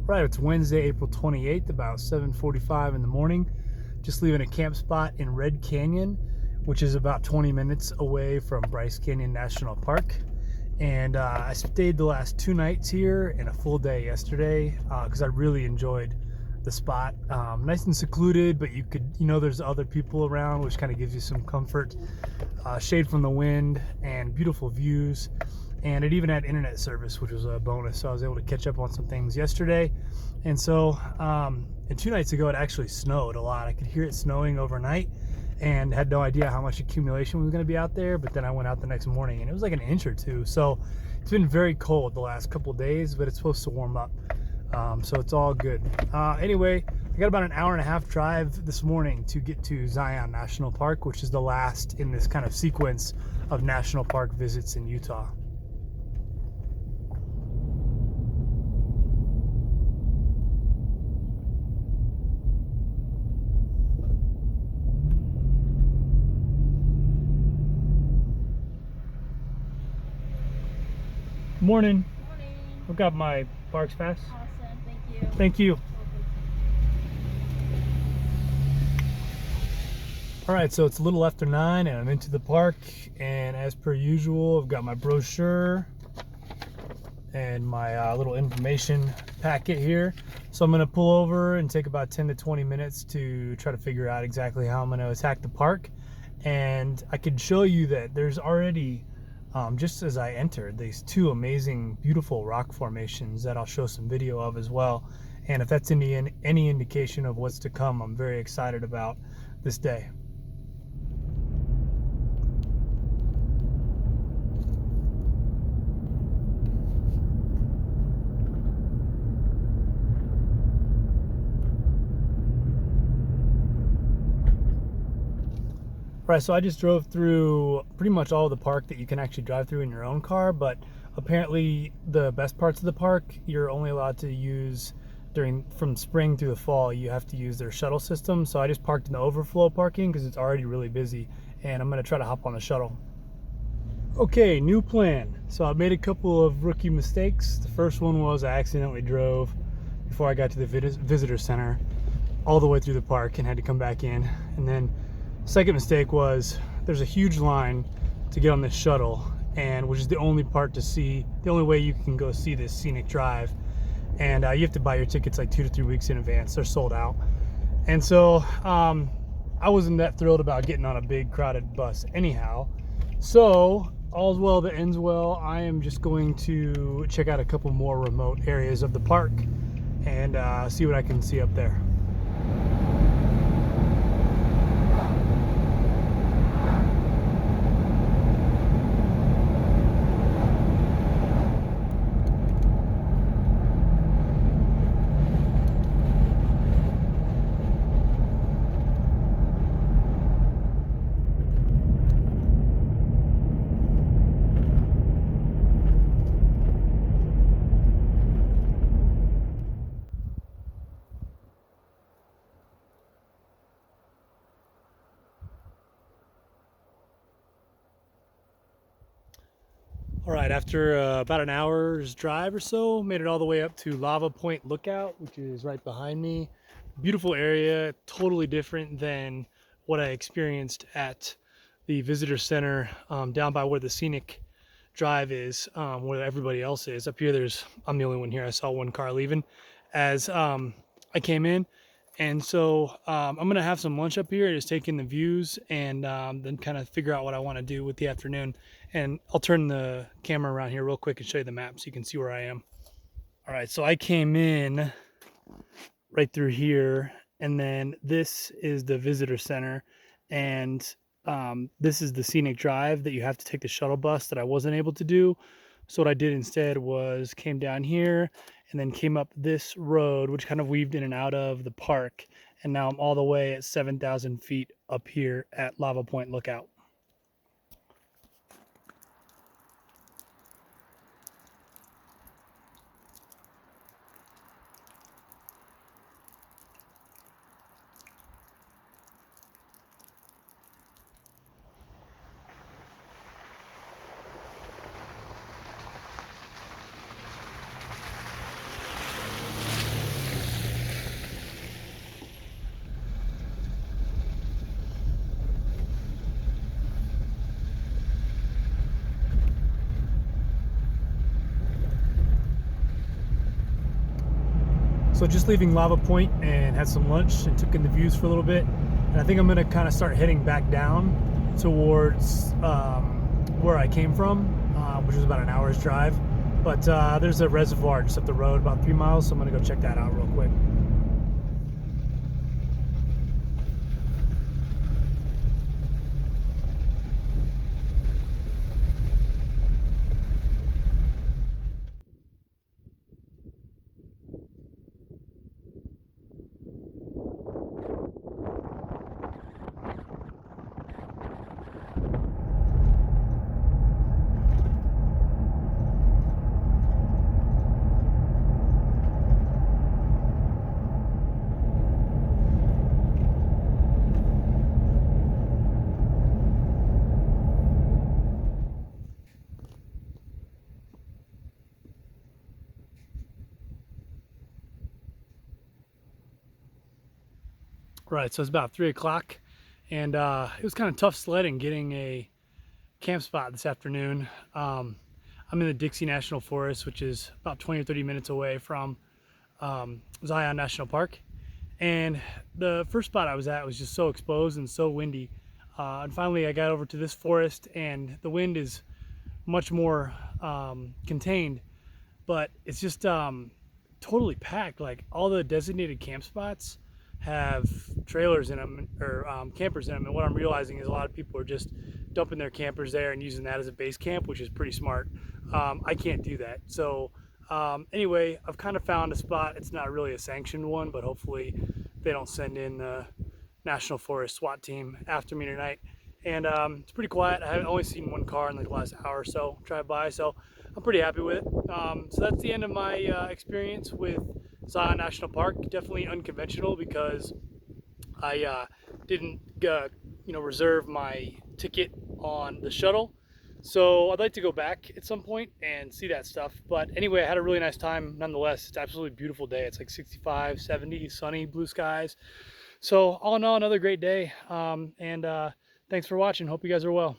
Right, it's Wednesday, April 28th, about 7:45 in the morning. Just leaving a camp spot in Red Canyon, which is about 20 minutes away from Bryce Canyon National Park. And I stayed the last 2 nights here and a full day yesterday because I really enjoyed the spot. Nice and secluded, but there's other people around, which kind of gives you some comfort. Shade from the wind and beautiful views. And it even had internet service, which was a bonus. So I was able to catch up on some things yesterday. And so, and 2 nights ago, it actually snowed a lot. I could hear it snowing overnight and had no idea how much accumulation was going to be out there. But then I went out the next morning and it was like an inch or two. So it's been very cold the last couple of days, but it's supposed to warm up. So it's all good. Anyway, I got about an hour and a half drive this morning to get to Zion National Park, which is the last in this kind of sequence of national park visits in Utah. Morning. Morning. I've got my Parks Pass. Awesome, thank you. Thank you. All right, so it's a little after 9 and I'm into the park, and as per usual, I've got my brochure and my little information packet here. So I'm gonna pull over and take about 10 to 20 minutes to try to figure out exactly how I'm gonna attack the park. And I can show you that there's already, just as I entered, these two amazing, beautiful rock formations that I'll show some video of as well. And if that's any indication of what's to come, I'm very excited about this day. Right, so I just drove through pretty much all of the park that you can actually drive through in your own car, but apparently the best parts of the park you're only allowed to use from spring through the fall. You have to use their shuttle system. So I just parked in the overflow parking because it's already really busy, and I'm going to try to hop on the shuttle. Okay, new plan. So I made a couple of rookie mistakes. The first one was I accidentally drove before I got to the visitor center all the way through the park and had to come back in. And then second mistake was there's a huge line to get on this shuttle, and which is the only way you can go see this scenic drive. And you have to buy your tickets like 2 to 3 weeks in advance. They're sold out. And so I wasn't that thrilled about getting on a big crowded bus anyhow. So all's well that ends well. I am just going to check out a couple more remote areas of the park and see what I can see up there. All right, after about an hour's drive or so, made it all the way up to Lava Point Lookout, which is right behind me. Beautiful area, totally different than what I experienced at the visitor center down by where the scenic drive is, where everybody else is. Up here, I'm the only one here. I saw one car leaving as I came in. And so I'm going to have some lunch up here, just take in the views, and then kind of figure out what I want to do with the afternoon. And I'll turn the camera around here real quick and show you the map so you can see where I am. All right, so I came in right through here, and then this is the visitor center, and this is the scenic drive that you have to take the shuttle bus that I wasn't able to do. So what I did instead was came down here and then came up this road, which kind of weaved in and out of the park. And now I'm all the way at 7,000 feet up here at Lava Point Lookout. So just leaving Lava Point and had some lunch and took in the views for a little bit. And I think I'm gonna kind of start heading back down towards where I came from, which is about an hour's drive. But there's a reservoir just up the road, about 3 miles, so I'm gonna go check that out real quick. Right, so it's about 3 o'clock, and it was kind of tough sledding getting a camp spot this afternoon. I'm in the Dixie National Forest, which is about 20 or 30 minutes away from Zion National Park. And the first spot I was at was just so exposed and so windy. And finally I got over to this forest, and the wind is much more contained, but it's just totally packed. Like, all the designated camp spots have trailers in them, or campers in them, and what I'm realizing is a lot of people are just dumping their campers there and using that as a base camp, which is pretty smart. I can't do that. So anyway, I've kind of found a spot. It's not really a sanctioned one, but hopefully they don't send in the National Forest SWAT team after me tonight. And it's pretty quiet. I haven't only seen one car in like the last hour or so drive by, so I'm pretty happy with it. So that's the end of my experience with Zion National Park. Definitely unconventional because I didn't reserve my ticket on the shuttle. So I'd like to go back at some point and see that stuff. But anyway, I had a really nice time nonetheless. It's an absolutely beautiful day. It's like 65, 70, sunny, blue skies. So all in all, another great day. And thanks for watching. Hope you guys are well.